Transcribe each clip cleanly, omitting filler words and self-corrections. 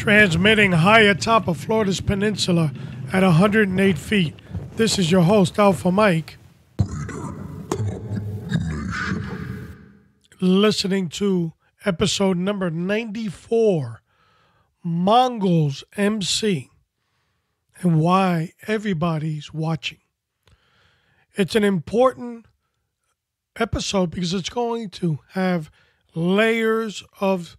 Transmitting high atop of Florida's peninsula at 108 feet. This is your host, Alpha Mike. Listening to episode number 94, Mongols MC, and why everybody's watching. It's an important episode because it's going to have layers of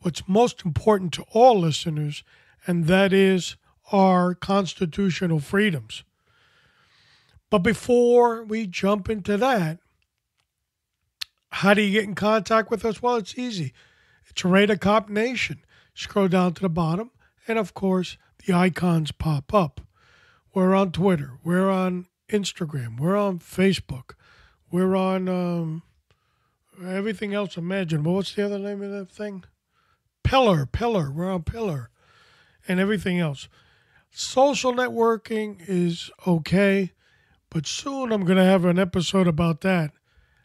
what's most important to all listeners, and that is our constitutional freedoms. But before we jump into that, how do you get in contact with us? Well, it's easy. It's Raider Cop Nation. Scroll down to the bottom, and of course, the icons pop up. We're on Twitter. We're on Instagram. We're on Facebook. We're on everything else imaginable. What's the other name of that thing? Pillar. We're on Pillar and everything else. Social networking is okay, but soon I'm going to have an episode about that.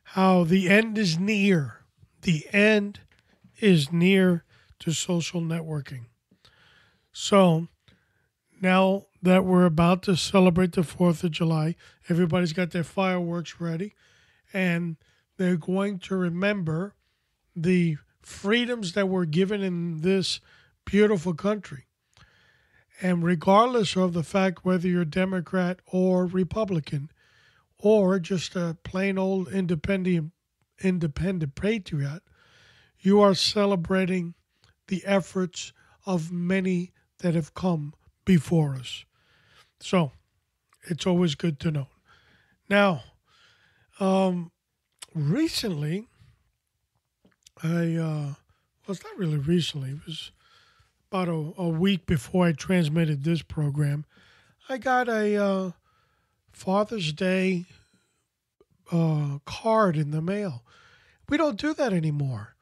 How the end is near. The end is near to social networking. So now that we're about to celebrate the 4th of July, everybody's got their fireworks ready, and they're going to remember the freedoms that were given in this beautiful country. And regardless of the fact whether you're Democrat or Republican, or just a plain old independent patriot, you are celebrating the efforts of many that have come before us. So it's always good to know. Now, recently, well, it's not really recently. It was about a week before I transmitted this program. I got a Father's Day card in the mail. We don't do that anymore.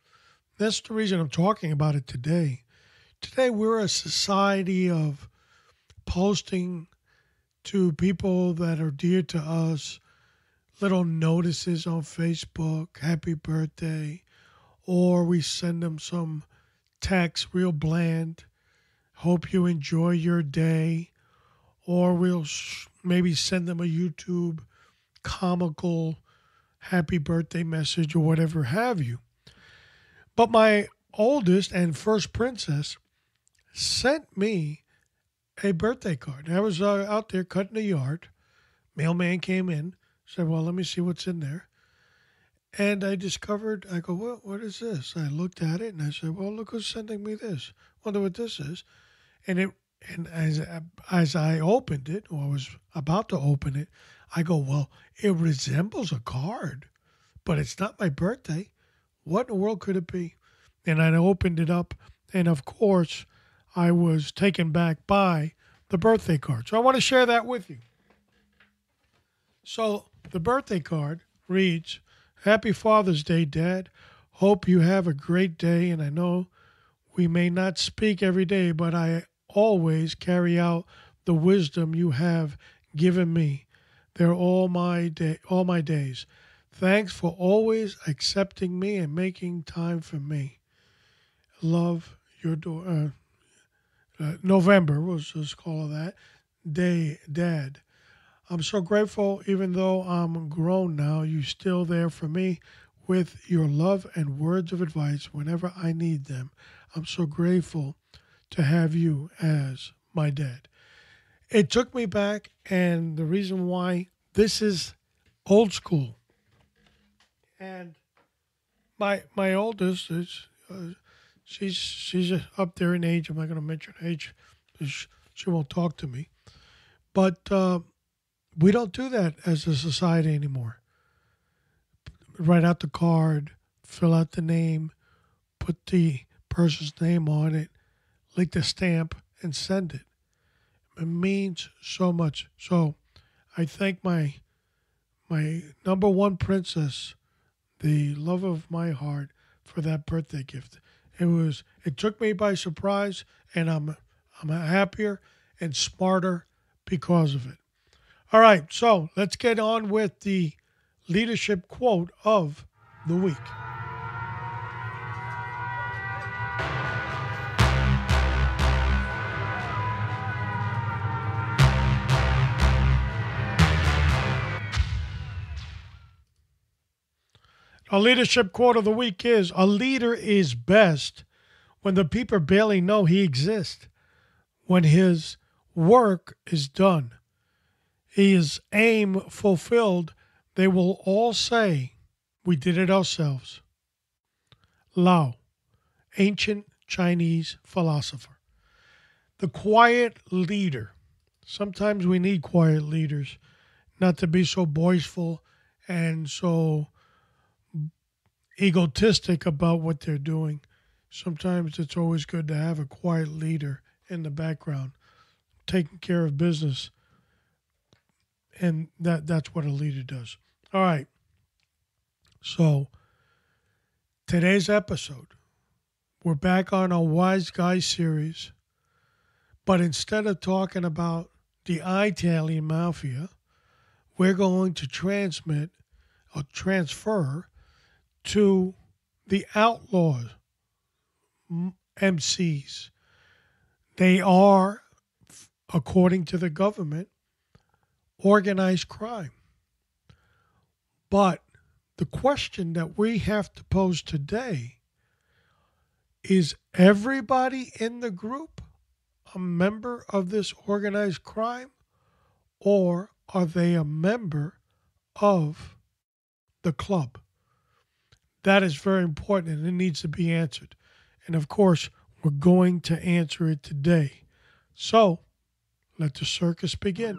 That's the reason I'm talking about it today. Today, we're a society of posting to people that are dear to us little notices on Facebook, happy birthday, or we send them some text, real bland, hope you enjoy your day, or we'll maybe send them a YouTube comical happy birthday message or whatever have you. But my oldest and first princess sent me a birthday card. I was out there cutting the yard. Mailman came in, said, well, let me see what's in there. And I discovered, I go, what is this? I looked at it and I said, well, look who's sending me this. Wonder what this is. And as I opened it, or was about to open it, I go, well, it resembles a card, but it's not my birthday. What in the world could it be? And I opened it up, and of course, I was taken back by the birthday card. So I want to share that with you. So the birthday card reads, Happy Father's Day, Dad. Hope you have a great day, and I know we may not speak every day, but I always carry out the wisdom you have given me. They're all my days. Thanks for always accepting me and making time for me. Love, your daughter. November, we'll just call it that, day, Dad. I'm so grateful, even though I'm grown now, you're still there for me with your love and words of advice whenever I need them. I'm so grateful to have you as my dad. It took me back, and the reason why, this is old school. And my oldest is she's up there in age. I'm not going to mention age because she won't talk to me. But we don't do that as a society anymore. Write out the card, fill out the name, put the person's name on it, lick the stamp, and send it. It means so much. So I thank my number one princess, the love of my heart, for that birthday gift. It took me by surprise, and I'm happier and smarter because of it. All right, so let's get on with the leadership quote of the week. Our leadership quote of the week is, a leader is best when the people barely know he exists. When his work is done, his aim fulfilled, they will all say, we did it ourselves. Lao, ancient Chinese philosopher. The quiet leader. Sometimes we need quiet leaders, not to be so boastful and so egotistic about what they're doing. Sometimes it's always good to have a quiet leader in the background, taking care of business. And that's what a leader does. All right. So today's episode, we're back on our Wise Guy series. But instead of talking about the Italian mafia, we're going to transfer to the outlaw MCs. They are, according to the government, organized crime. But the question that we have to pose today is, everybody in the group a member of this organized crime, or are they a member of the club? That is very important, and it needs to be answered. And of course, we're going to answer it today. So, let the circus begin.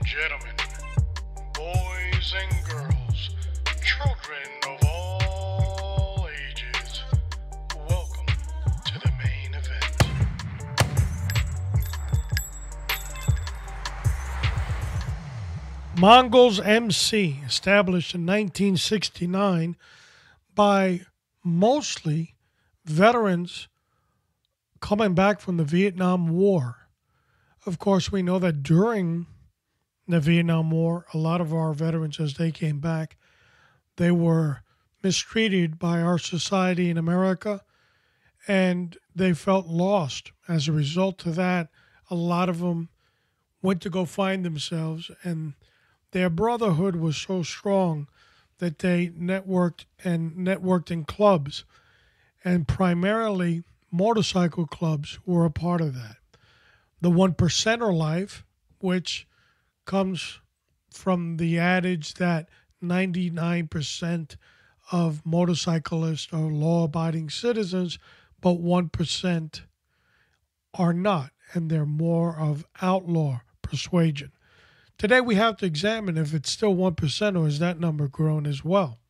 Gentlemen, boys and girls, children of all ages, welcome to the main event. Mongols MC, established in 1969 by mostly veterans coming back from the Vietnam War. Of course, we know that during the Vietnam War, a lot of our veterans, as they came back, they were mistreated by our society in America, and they felt lost. As a result of that, a lot of them went to go find themselves, and their brotherhood was so strong that they networked in clubs, and primarily motorcycle clubs were a part of that. The one percenter life, which comes from the adage that 99% of motorcyclists are law-abiding citizens, but 1% are not, and they're more of outlaw persuasion. Today we have to examine if it's still 1% or has that number grown as well.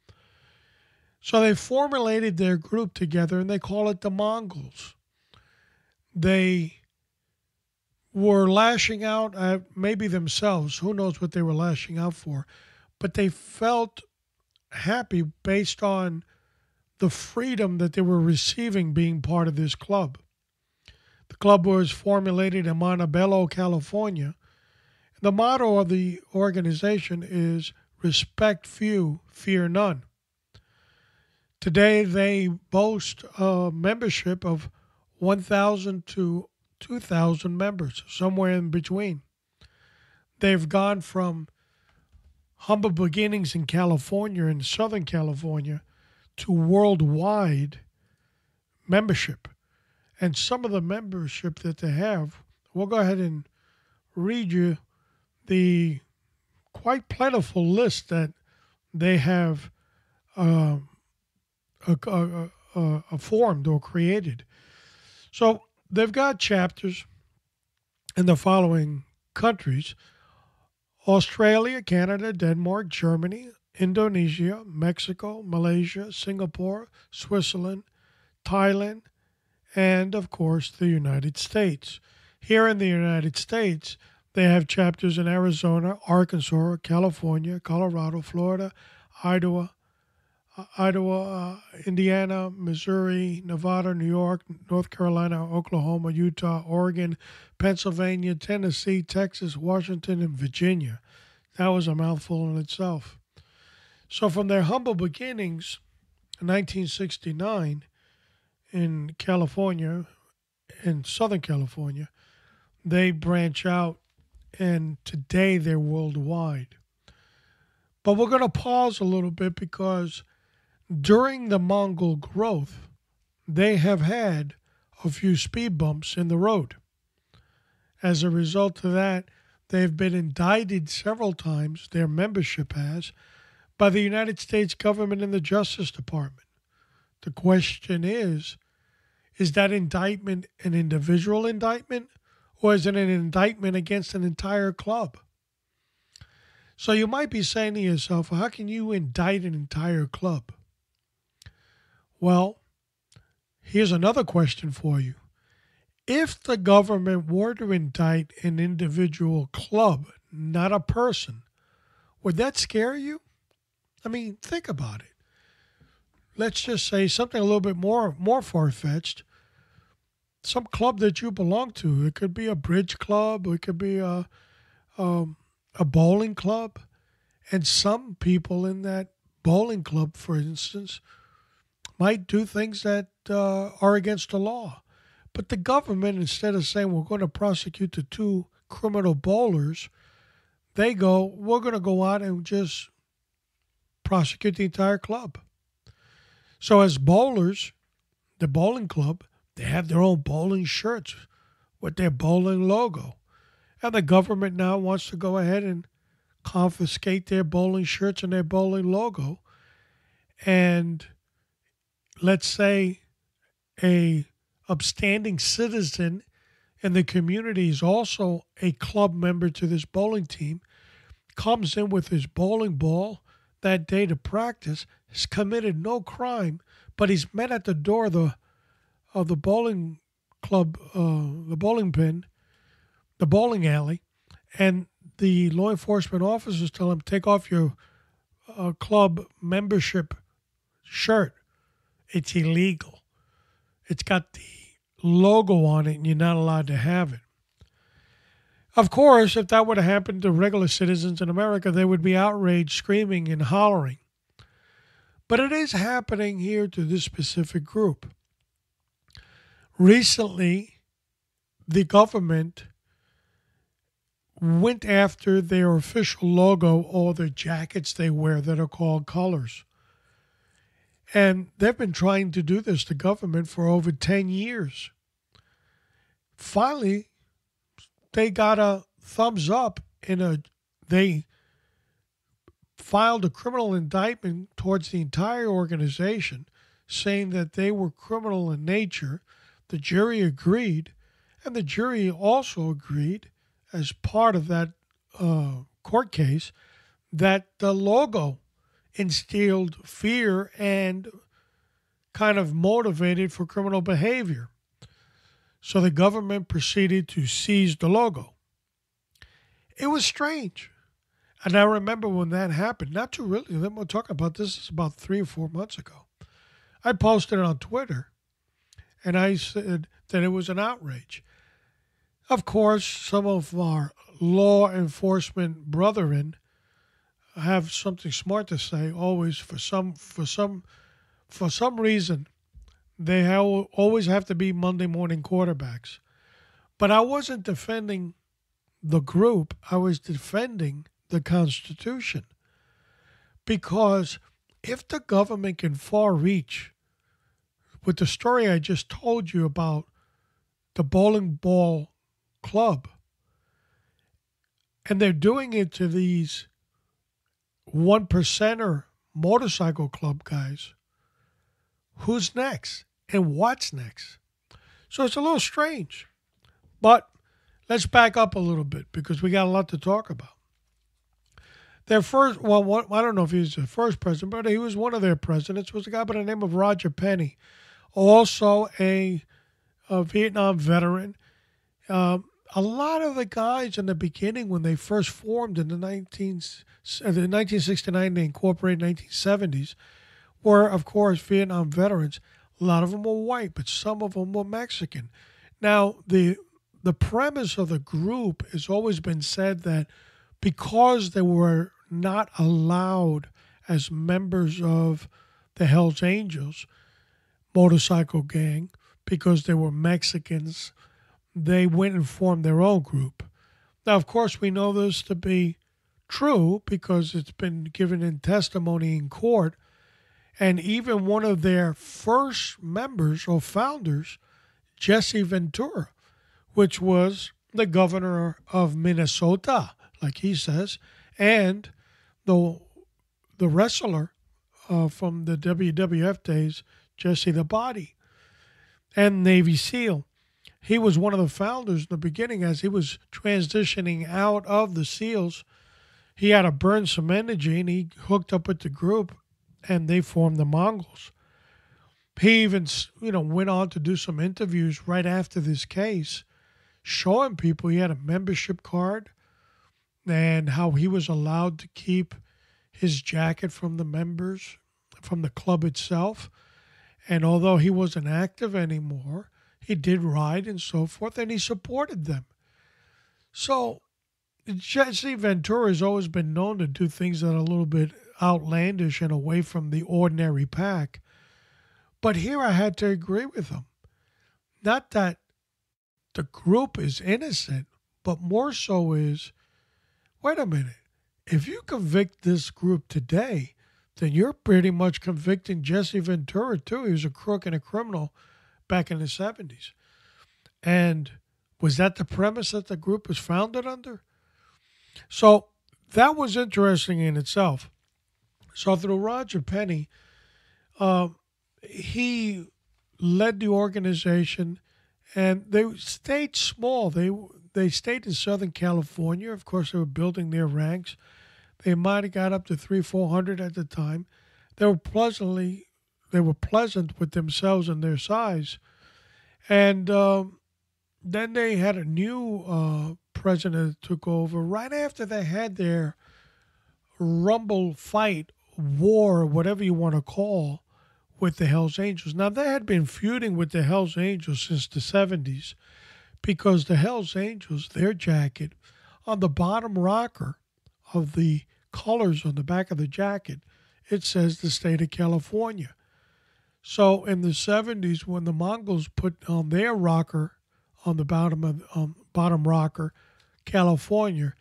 So they formulated their group together, and they call it the Mongols. They were lashing out at maybe themselves. Who knows what they were lashing out for? But they felt happy based on the freedom that they were receiving being part of this club. The club was formulated in Montebello, California. The motto of the organization is respect few, fear none. Today they boast a membership of 1,000 to 2,000 members, somewhere in between. They've gone from humble beginnings in California, in Southern California, to worldwide membership. And some of the membership that they have, we'll go ahead and read you the quite plentiful list that they have formed or created. So they've got chapters in the following countries: Australia, Canada, Denmark, Germany, Indonesia, Mexico, Malaysia, Singapore, Switzerland, Thailand, and, of course, the United States. Here in the United States, they have chapters in Arizona, Arkansas, California, Colorado, Florida, Idaho, Idaho, Indiana, Missouri, Nevada, New York, North Carolina, Oklahoma, Utah, Oregon, Pennsylvania, Tennessee, Texas, Washington, and Virginia. That was a mouthful in itself. So, from their humble beginnings in 1969 in California, in Southern California, they branch out, and today they're worldwide. But we're going to pause a little bit because during the Mongol growth, they have had a few speed bumps in the road. As a result of that, they've been indicted several times, their membership has, by the United States government and the Justice Department. The question is that indictment an individual indictment, or is it an indictment against an entire club? So you might be saying to yourself, how can you indict an entire club? Well, here's another question for you. If the government were to indict an individual club, not a person, would that scare you? I mean, think about it. Let's just say something a little bit more far-fetched. Some club that you belong to. It could be a bridge club. It could be a bowling club. And some people in that bowling club, for instance, might do things that are against the law. But the government, instead of saying we're going to prosecute the two criminal bowlers, they go, we're going to go out and just prosecute the entire club. So as bowlers, the bowling club, they have their own bowling shirts with their bowling logo. And the government now wants to go ahead and confiscate their bowling shirts and their bowling logo. And let's say a upstanding citizen in the community is also a club member to this bowling team, comes in with his bowling ball that day to practice, has committed no crime, but he's met at the door of the bowling club, the bowling pin, the bowling alley, and the law enforcement officers tell him, take off your club membership shirt. It's illegal. It's got the logo on it and you're not allowed to have it. Of course, if that were to happen to regular citizens in America, they would be outraged, screaming and hollering. But it is happening here to this specific group. Recently, the government went after their official logo or the jackets they wear that are called colors. And they've been trying to do this, the government, for over 10 years. Finally, they got a thumbs up they filed a criminal indictment towards the entire organization, saying that they were criminal in nature. The jury agreed, and the jury also agreed, as part of that court case, that the logo instilled fear and kind of motivated for criminal behavior. So the government proceeded to seize the logo. It was strange. And I remember when that happened, not too really, then we'll talk about this, is about 3 or 4 months ago. I posted it on Twitter, and I said that it was an outrage. Of course, some of our law enforcement brethren have something smart to say. Always, for some reason, they always have to be Monday morning quarterbacks. But I wasn't defending the group. I was defending the Constitution. Because if the government can far reach with the story I just told you about the bowling ball club, and they're doing it to these 1%er motorcycle club guys, who's next and what's next? So it's a little strange. But let's back up a little bit because we got a lot to talk about. Their first, well, I don't know if he was the first president, but he was one of their presidents, was a guy by the name of Roger Penney, also a Vietnam veteran. A lot of the guys in the beginning, when they first formed in the 1969, they incorporated 1970s, were, of course, Vietnam veterans. A lot of them were white, but some of them were Mexican. Now, the premise of the group has always been said that because they were not allowed as members of the Hells Angels motorcycle gang, because they were Mexicans, they went and formed their own group. Now, of course, we know this to be true because it's been given in testimony in court. And even one of their first members or founders, Jesse Ventura, which was the governor of Minnesota, like he says, and the wrestler from the WWF days, Jesse the Body, and Navy SEAL. He was one of the founders in the beginning as he was transitioning out of the SEALs. He had to burn some energy, and he hooked up with the group, and they formed the Mongols. He even, went on to do some interviews right after this case, showing people he had a membership card and how he was allowed to keep his jacket from the members, from the club itself. And although he wasn't active anymore, he did ride and so forth, and he supported them. So Jesse Ventura has always been known to do things that are a little bit outlandish and away from the ordinary pack. But here I had to agree with him. Not that the group is innocent, but more so is, wait a minute, if you convict this group today, then you're pretty much convicting Jesse Ventura too. He was a crook and a criminal back in the 70s. And was that the premise that the group was founded under? So that was interesting in itself. So through Roger Penney, he led the organization, and they stayed small. They stayed in Southern California. Of course, they were building their ranks. They might have got up to 300-400 at the time. They were pleasant with themselves and their size. And then they had a new president that took over right after they had their rumble fight, war, whatever you want to call, with the Hells Angels. Now, they had been feuding with the Hells Angels since the 70s because the Hells Angels, their jacket, on the bottom rocker of the colors on the back of the jacket, it says the state of California. So in the 70s, when the Mongols put on their rocker on the bottom rocker, California,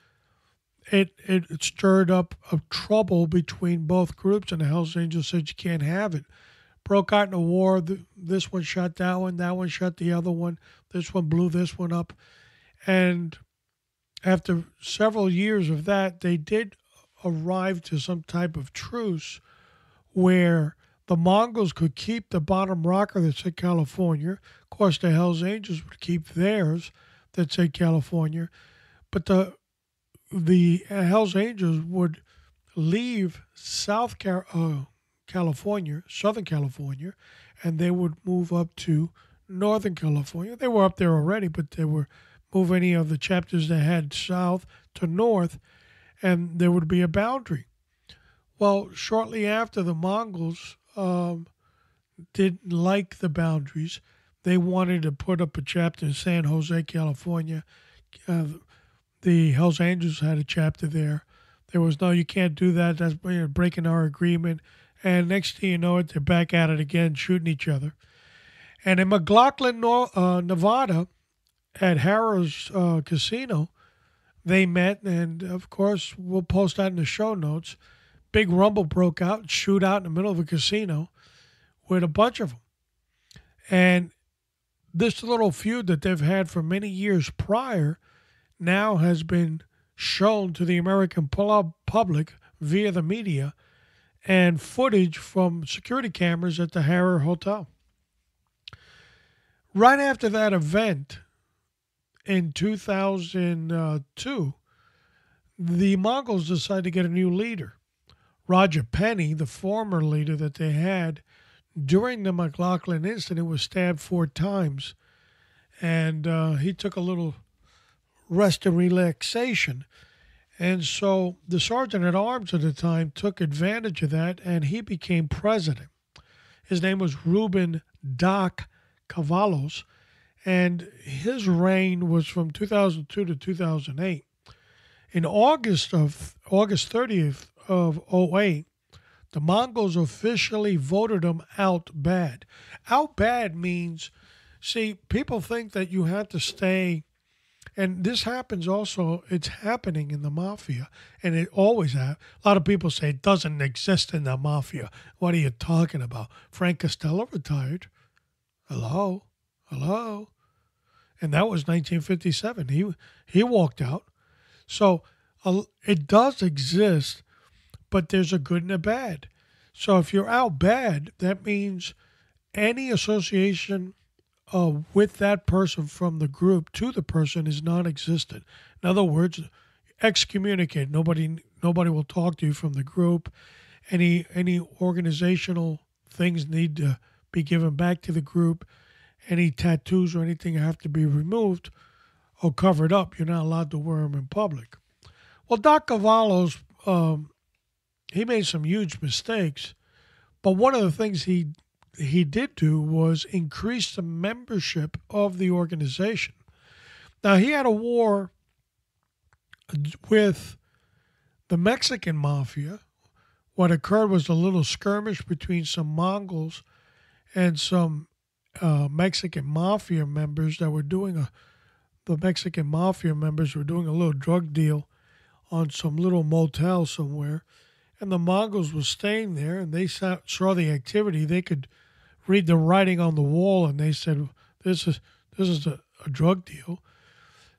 it stirred up a trouble between both groups, and the Hells Angels said you can't have it. Broke out in a war. This one shot that one shot the other one, this one blew this one up. And after several years of that, they did arrive to some type of truce where the Mongols could keep the bottom rocker that said California. Of course, the Hells Angels would keep theirs that said California. But the Hells Angels would leave California, Southern California, and they would move up to Northern California. They were up there already, but they were move any of the chapters they had south to north, and there would be a boundary. Well, shortly after, the Mongols didn't like the boundaries. They wanted to put up a chapter in San Jose, California. The Hells Angels had a chapter there. There was no, you can't do that. That's breaking our agreement. And next thing you know it, they're back at it again, shooting each other. And in McLaughlin, Nevada, at Harrah's Casino, they met, and of course, we'll post that in the show notes. Big rumble broke out, shootout in the middle of a casino with a bunch of them. And this little feud that they've had for many years prior now has been shown to the American public via the media and footage from security cameras at the Harrah Hotel. Right after that event in 2002, the Mongols decided to get a new leader. Roger Penney, the former leader that they had during the McLaughlin incident, was stabbed 4 times. And he took a little rest and relaxation. And so the sergeant at arms at the time took advantage of that, and he became president. His name was Ruben Doc Cavazos, and his reign was from 2002 to 2008. In August 30th of '08, the Mongols officially voted him out bad. Out bad means, see, people think that you have to stay, and this happens also, it's happening in the mafia, and it always has. A lot of people say it doesn't exist in the mafia. What are you talking about? Frank Costello retired. Hello? Hello? And that was 1957. He walked out. So it does exist, but there's a good and a bad. So if you're out bad, that means any association with that person from the group to the person is non-existent. In other words, excommunicate. Nobody will talk to you from the group. Any organizational things need to be given back to the group. Any tattoos or anything have to be removed or covered up. You're not allowed to wear them in public. Well, Doc Cavazos, he made some huge mistakes, but one of the things he did do was increase the membership of the organization. Now, he had a war with the Mexican mafia. What occurred was a little skirmish between some Mongols and some Mexican mafia members that were doing the Mexican mafia members were doing a little drug deal on some little motel somewhere. And the Mongols were staying there, and they saw the activity. They could read the writing on the wall, and they said, this is a drug deal.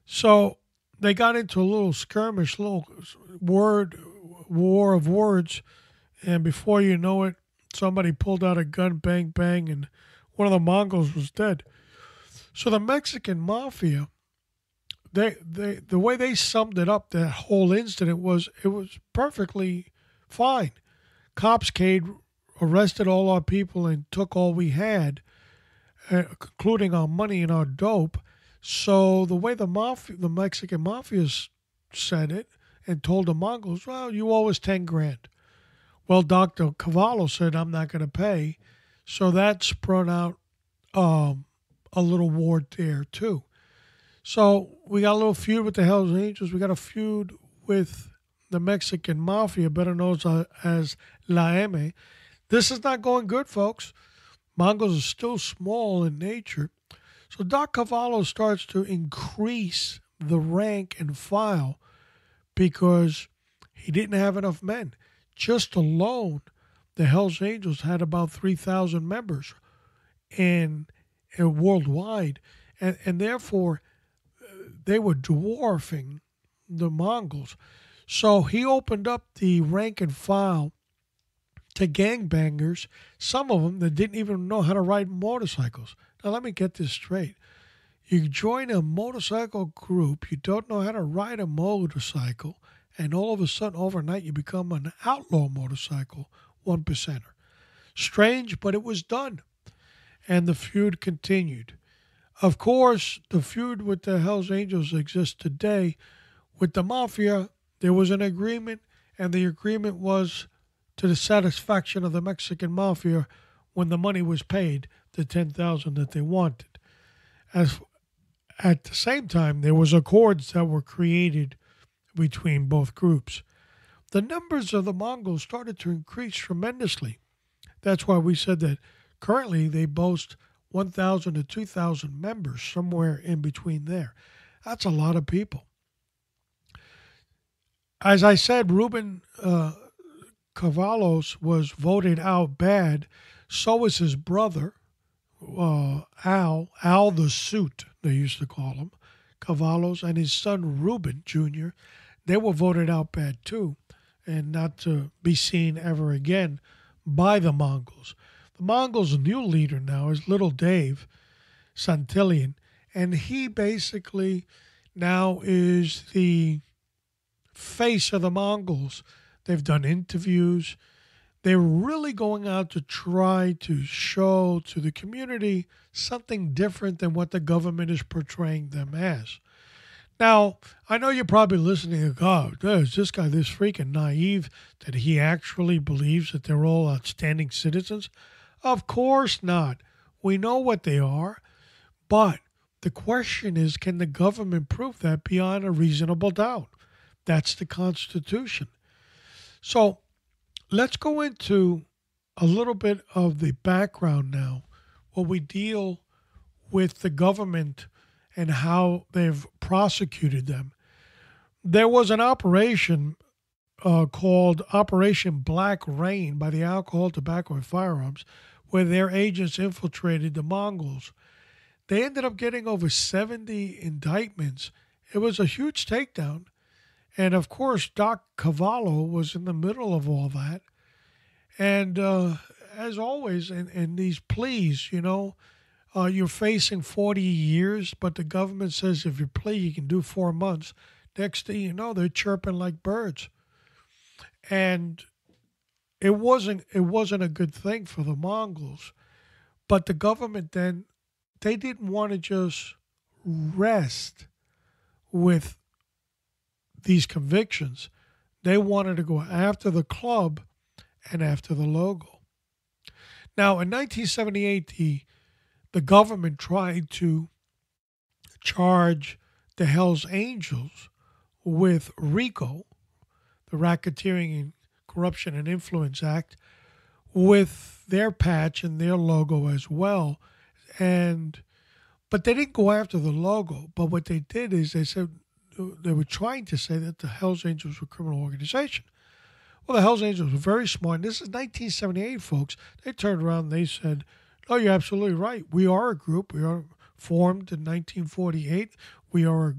So they got into a little skirmish, little war of words, and before you know it, somebody pulled out a gun, bang, bang, and one of the Mongols was dead. So the Mexican mafia, the way they summed it up, that whole incident was, it was perfectly fine. Cops came, arrested all our people, and took all we had, including our money and our dope. So the way the Mexican mafia said it and told the Mongols, well, you owe us 10 grand. Well, Dr. Cavallo said, I'm not going to pay. So that sprung out a little war there, too. So we got a little feud with the Hells Angels. We got a feud with the Mexican mafia, better known as La M. This is not going good, folks. Mongols are still small in nature. So Doc Cavallo starts to increase the rank and file because he didn't have enough men. Just alone, the Hells Angels had about 3,000 members and worldwide. And therefore, they were dwarfing the Mongols. So he opened up the rank and file to gangbangers, some of them that didn't even know how to ride motorcycles. Now, let me get this straight. You join a motorcycle group, you don't know how to ride a motorcycle, and all of a sudden, overnight, you become an outlaw motorcycle 1%er. Strange, but it was done. And the feud continued. Of course, the feud with the Hells Angels exists today. With the Mafia, there was an agreement, and the agreement was to the satisfaction of the Mexican Mafia when the money was paid, the $10,000 that they wanted. At the same time, there was accords that were created between both groups. The numbers of the Mongols started to increase tremendously. That's why we said that currently they boast 1,000 to 2,000 members, somewhere in between there. That's a lot of people. As I said, Ruben Cavazos was voted out bad. So was his brother, Al the Suit, they used to call him, Cavazos, and his son Ruben Jr. They were voted out bad too, and not to be seen ever again by the Mongols. The Mongols' new leader now is Little Dave Santillan, and he basically now is the face of the Mongols. They've done interviews. They're really going out to try to show to the community something different than what the government is portraying them as. Now, I know you're probably listening to, oh, is this guy this freaking naive that he actually believes that they're all outstanding citizens? Of course not. We know what they are, but the question is, can the government prove that beyond a reasonable doubt? That's the Constitution. So let's go into a little bit of the background now, where we deal with the government and how they've prosecuted them. There was an operation called Operation Black Rain by the Alcohol, Tobacco, and Firearms, where their agents infiltrated the Mongols. They ended up getting over 70 indictments. It was a huge takedown. And of course, Doc Cavazos was in the middle of all that. And as always, in these pleas, you're facing 40 years, but the government says if you plea, you can do 4 months. Next thing you know, they're chirping like birds. And it wasn't a good thing for the Mongols. But the government then, they didn't want to just rest with these convictions. They wanted to go after the club and after the logo. Now, in 1978, the government tried to charge the Hells Angels with RICO, the Racketeering and Corruption and Influence Act, with their patch and their logo as well. But they didn't go after the logo. But what they did is they were trying to say that the Hells Angels were a criminal organization. Well, the Hells Angels were very smart. And this is 1978, folks. They turned around and they said, "Oh, you're absolutely right. We are a group. We are formed in 1948. We are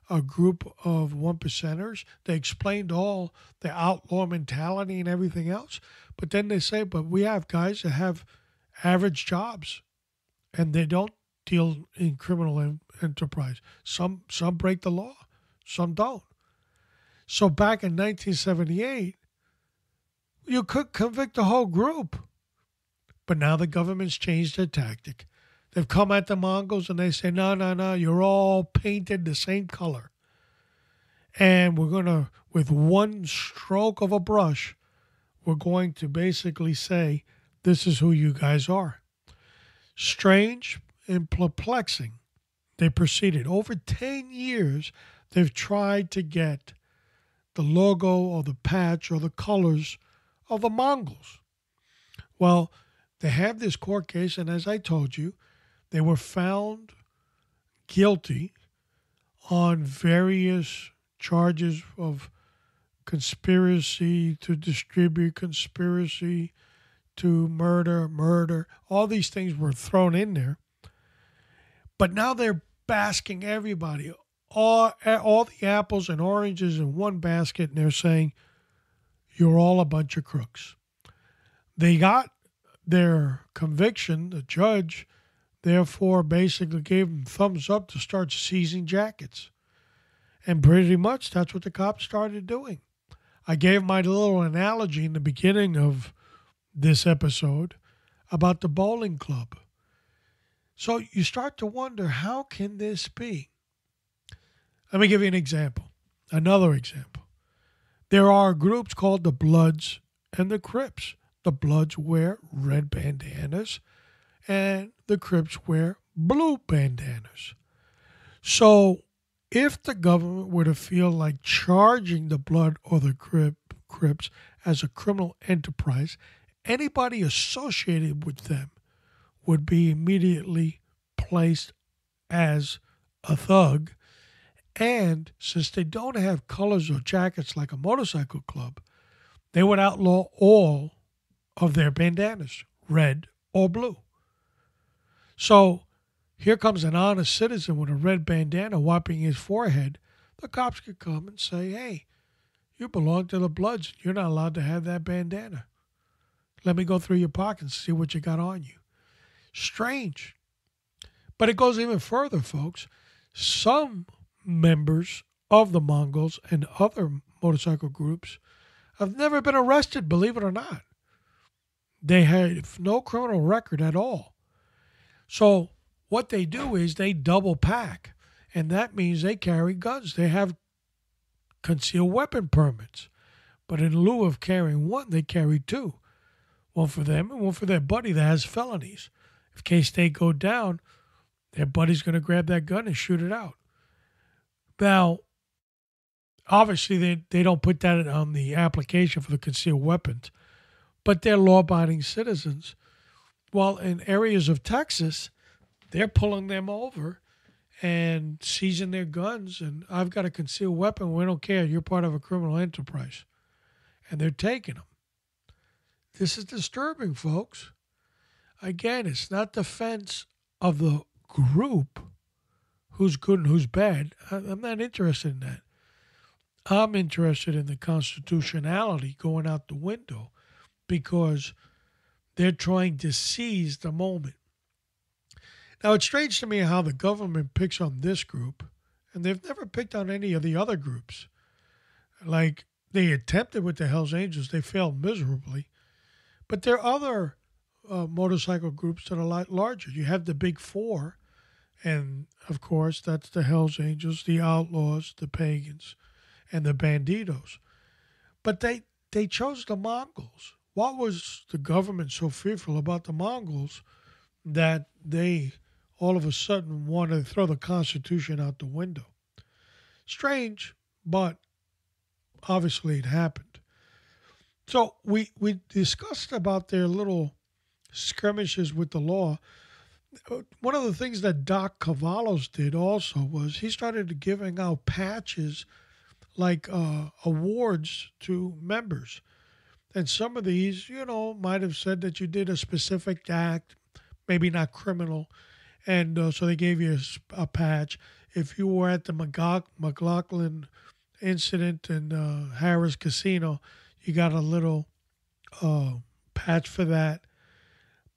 a group of one percenters." They explained all the outlaw mentality and everything else. But then they say, but we have guys that have average jobs, and they don't deal in criminal enterprise. Some break the law, some don't. So back in 1978, you could convict the whole group. But now the government's changed their tactic. They've come at the Mongols and they say, no, you're all painted the same color. And we're going to, with one stroke of a brush, we're going to basically say, this is who you guys are. Strange and perplexing, they proceeded. Over 10 years, they've tried to get the logo or the patch or the colors of the Mongols. Well, they have this court case, and as I told you, they were found guilty on various charges of conspiracy to distribute, conspiracy to murder. All these things were thrown in there. But now they're basking everybody, all the apples and oranges in one basket, and they're saying, you're all a bunch of crooks. They got their conviction. The judge, therefore, basically gave them thumbs up to start seizing jackets. And pretty much that's what the cops started doing. I gave my little analogy in the beginning of this episode about the bowling club. So you start to wonder, how can this be? Let me give you an example. Another example. There are groups called the Bloods and the Crips. The Bloods wear red bandanas and the Crips wear blue bandanas. So if the government were to feel like charging the Blood or the Crips as a criminal enterprise, anybody associated with them would be immediately placed as a thug. And since they don't have colors or jackets like a motorcycle club, they would outlaw all of their bandanas, red or blue. So here comes an honest citizen with a red bandana wiping his forehead. The cops could come and say, hey, you belong to the Bloods. You're not allowed to have that bandana. Let me go through your pockets and see what you got on you. Strange. But it goes even further, folks. Some members of the Mongols and other motorcycle groups have never been arrested, believe it or not. They have no criminal record at all. So what they do is they double pack, and that means they carry guns. They have concealed weapon permits. But in lieu of carrying one, they carry two. One for them and one for their buddy that has felonies. If case they go down, their buddy's going to grab that gun and shoot it out. Now, obviously, they don't put that on the application for the concealed weapons, but they're law-abiding citizens. Well, in areas of Texas, they're pulling them over and seizing their guns, and I've got a concealed weapon. We don't care. You're part of a criminal enterprise. And they're taking them. This is disturbing, folks. Again, it's not defense of the group who's good and who's bad. I'm not interested in that. I'm interested in the constitutionality going out the window because they're trying to seize the moment. Now, it's strange to me how the government picks on this group, and they've never picked on any of the other groups. Like, they attempted with the Hells Angels. They failed miserably. But there are other motorcycle groups that are a lot larger. You have the Big Four, and, of course, that's the Hells Angels, the Outlaws, the Pagans, and the Banditos. But they chose the Mongols. What was the government so fearful about the Mongols that they all of a sudden wanted to throw the Constitution out the window? Strange, but obviously it happened. So we discussed about their little skirmishes with the law. One of the things that Doc Cavazos did also was he started giving out patches like awards to members. And some of these, might have said that you did a specific act, maybe not criminal. And so they gave you a patch. If you were at the McLaughlin incident in Harris Casino, you got a little patch for that.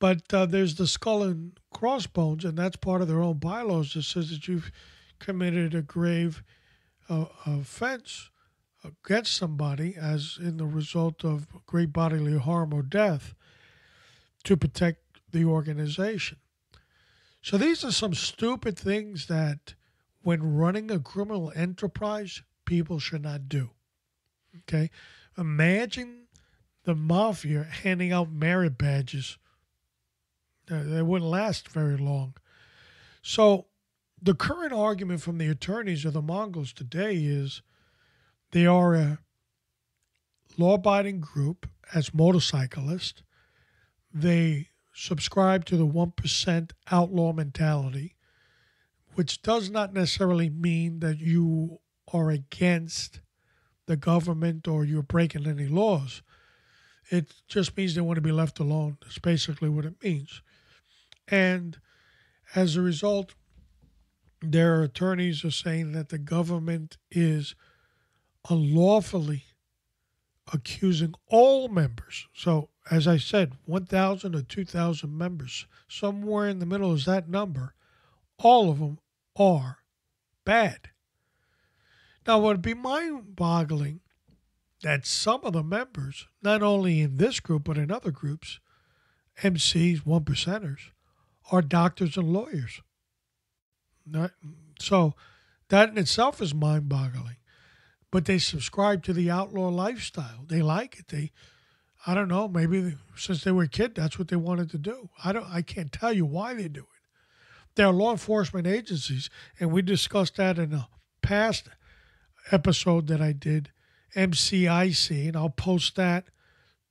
But there's the skull and crossbones, and that's part of their own bylaws that says that you've committed a grave offense against somebody as in the result of great bodily harm or death to protect the organization. So these are some stupid things that when running a criminal enterprise, people should not do. Okay? Imagine the mafia handing out merit badges. They wouldn't last very long. So the current argument from the attorneys of the Mongols today is they are a law-abiding group as motorcyclists. They subscribe to the 1% outlaw mentality, which does not necessarily mean that you are against the government or you're breaking any laws. It just means they want to be left alone. That's basically what it means. And as a result, their attorneys are saying that the government is unlawfully accusing all members. So, as I said, 1,000 or 2,000 members, somewhere in the middle is that number. All of them are bad. Now, it would be mind-boggling that some of the members, not only in this group but in other groups, MCs, one percenters, are doctors and lawyers. So that in itself is mind-boggling. But they subscribe to the outlaw lifestyle. They like it. I don't know, maybe since they were a kid, that's what they wanted to do. I can't tell you why they do it. There are law enforcement agencies, and we discussed that in a past episode that I did, MCIC, and I'll post that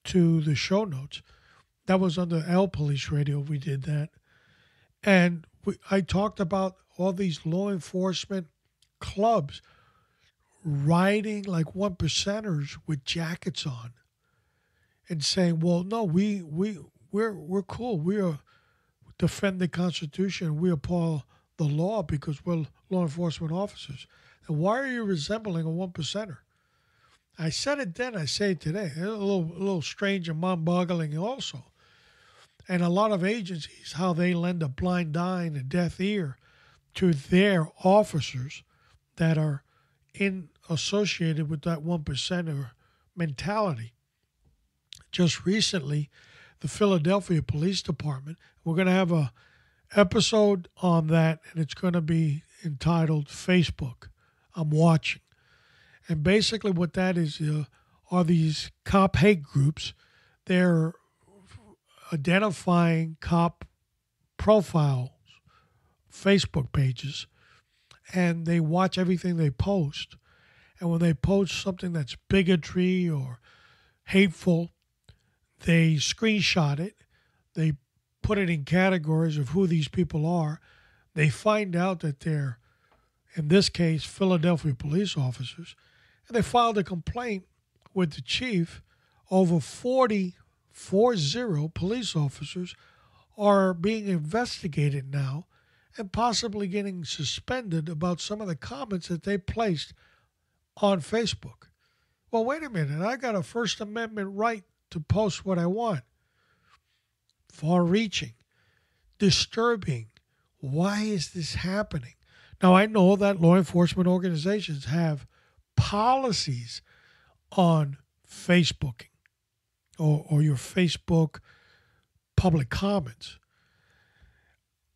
to the show notes. That was on the L Police Radio. We did that. And I talked about all these law enforcement clubs riding like one percenters with jackets on and saying, well, no, we're cool. We defend the Constitution. We uphold the law because we're law enforcement officers. And why are you resembling a one percenter? I said it then, I say it today. It's a little strange and mind-boggling also. And a lot of agencies, how they lend a blind eye and a deaf ear to their officers that are associated with that one percenter mentality. Just recently, the Philadelphia Police Department, we're going to have a episode on that, and it's going to be entitled Facebook, I'm Watching. And basically what that is are these cop hate groups. They're identifying cop profiles, Facebook pages, and they watch everything they post. And when they post something that's bigotry or hateful, they screenshot it. They put it in categories of who these people are. They find out that they're, in this case, Philadelphia police officers. And they filed a complaint with the chief. Over 40 police officers are being investigated now and possibly getting suspended about some of the comments that they placed on Facebook. Well, wait a minute. I got a First Amendment right to post what I want. Far-reaching, disturbing. Why is this happening? Now, I know that law enforcement organizations have policies on Facebooking or your Facebook public comments.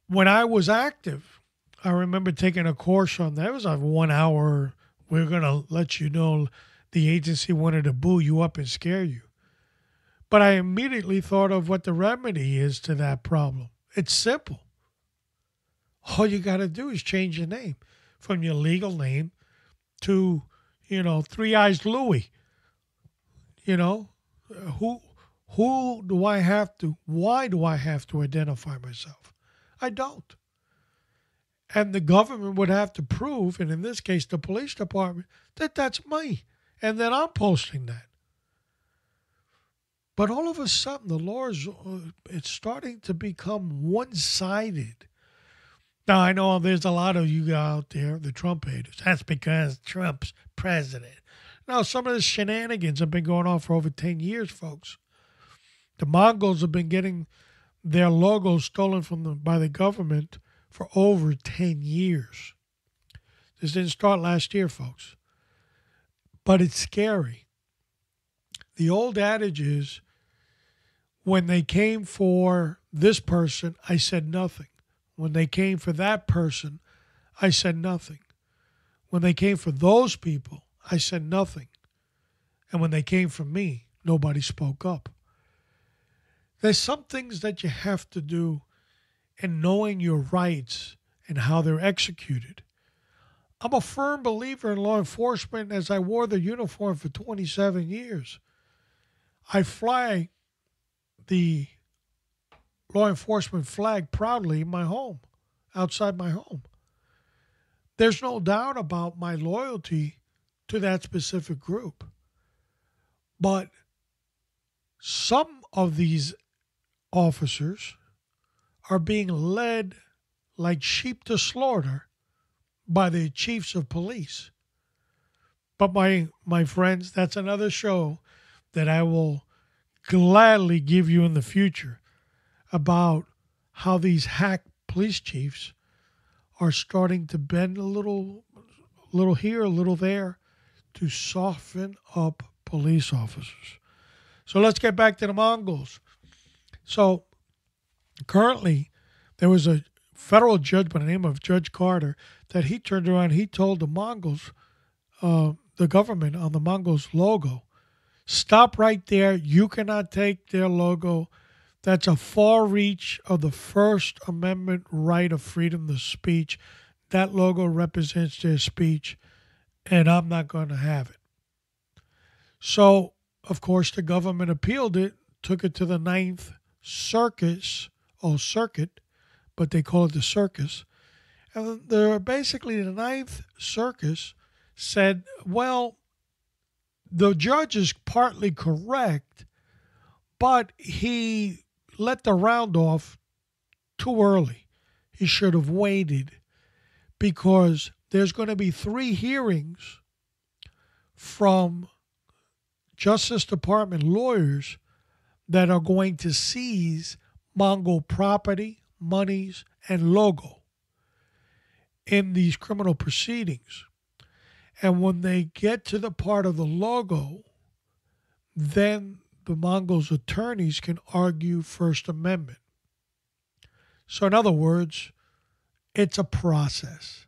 When I was active, I remember taking a course on that. It was a 1 hour. We're going to let you know the agency wanted to boo you up and scare you. But I immediately thought of what the remedy is to that problem. It's simple. All you got to do is change your name from your legal name to, Three Eyes Louie. Who do I have to, why do I have to identify myself? I don't. And the government would have to prove, and in this case, the police department, that that's me. And then I'm posting that. But all of a sudden, the law is it's starting to become one-sided. Now, I know there's a lot of you out there, the Trump haters. That's because Trump's president. Now, some of the shenanigans have been going on for over 10 years, folks. The Mongols have been getting their logos stolen by the government for over 10 years. This didn't start last year, folks. But it's scary. The old adage is, when they came for this person, I said nothing. When they came for that person, I said nothing. When they came for those people, I said nothing. And when they came for me, nobody spoke up. There's some things that you have to do in knowing your rights and how they're executed. I'm a firm believer in law enforcement as I wore the uniform for 27 years. I fly the law enforcement flag proudly in my home, outside my home. There's no doubt about my loyalty to that specific group. But some of these officers are being led like sheep to slaughter by the chiefs of police. But my friends, that's another show that I will gladly give you in the future about how these hack police chiefs are starting to bend a little here, a little there to soften up police officers. So let's get back to the Mongols. So currently there was a federal judge by the name of Judge Carter that he turned around. He told the Mongols, the government on the Mongols logo, stop right there. You cannot take their logo. That's a far reach of the First Amendment right of freedom of speech. That logo represents their speech, and I'm not going to have it. So, of course, the government appealed it, took it to the Ninth Circuit, but they call it the circus. And basically the Ninth Circus said, well, the judge is partly correct, but he let the round off too early. He should have waited because there's going to be 3 hearings from Justice Department lawyers that are going to seize Mongol property, monies, and logo in these criminal proceedings. And when they get to the part of the logo, then the Mongols' attorneys can argue First Amendment. So in other words, it's a process.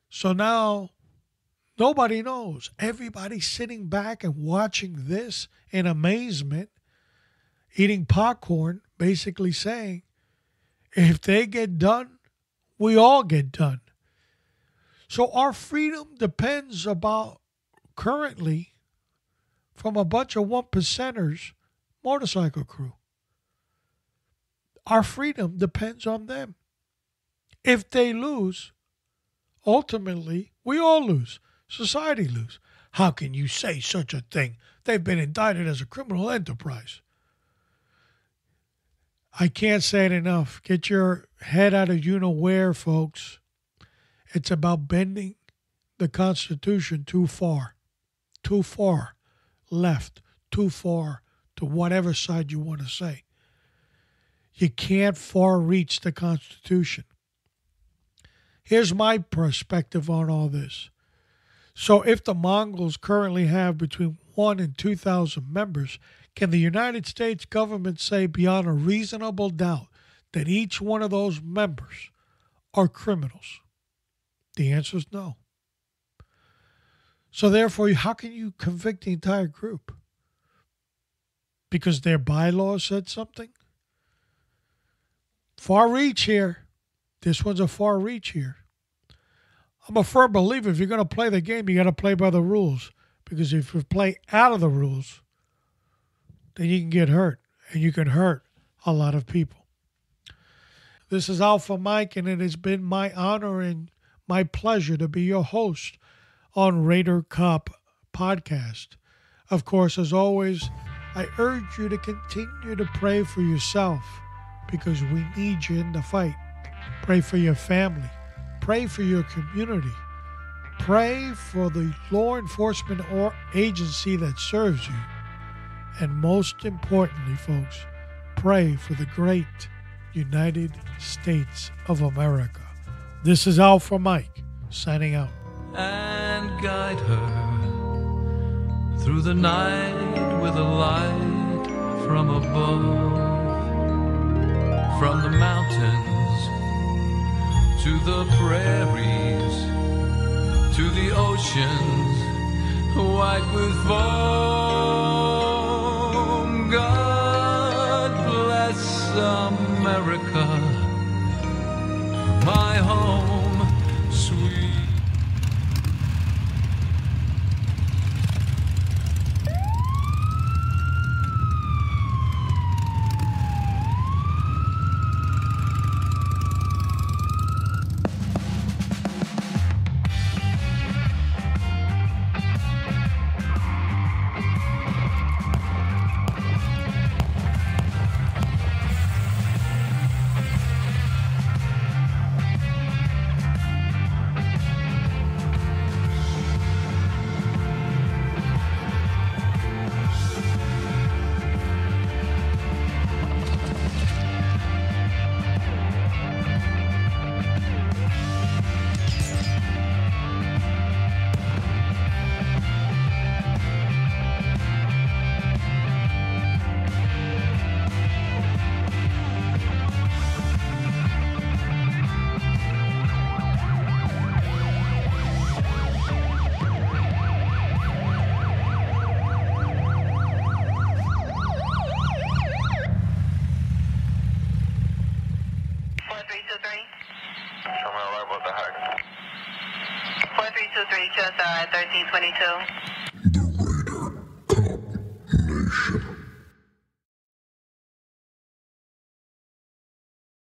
So now nobody knows. Everybody's sitting back and watching this in amazement. eating popcorn, basically saying, if they get done, we all get done. So our freedom depends about currently from a bunch of one percenters motorcycle crew. Our freedom depends on them. If they lose, ultimately, we all lose. Society lose. How can you say such a thing? They've been indicted as a criminal enterprise. I can't say it enough. Get your head out of you-know-where, folks. It's about bending the Constitution too far. Too far left. Too far to whatever side you want to say. You can't far reach the Constitution. Here's my perspective on all this. So if the Mongols currently have between 1,000 and 2,000 members, can the United States government say beyond a reasonable doubt that each one of those members are criminals? The answer is no. So therefore, how can you convict the entire group? Because their bylaws said something? Far reach here. This one's a far reach here. I'm a firm believer if you're going to play the game, you got to play by the rules. Because if you play out of the rules, then you can get hurt. And you can hurt a lot of people. This is Alpha Mike, and it has been my honor and my pleasure to be your host on Raider Cop Podcast. Of course, as always, I urge you to continue to pray for yourself because we need you in the fight. Pray for your family. Pray for your community. Pray for the law enforcement or agency that serves you. And most importantly, folks, pray for the great United States of America. This is Alpha Mike, signing out. And guide her through the night with a light from above, from the mountains to the prairies, to the oceans white with foam. God bless America, my home, sweet. Just 1322.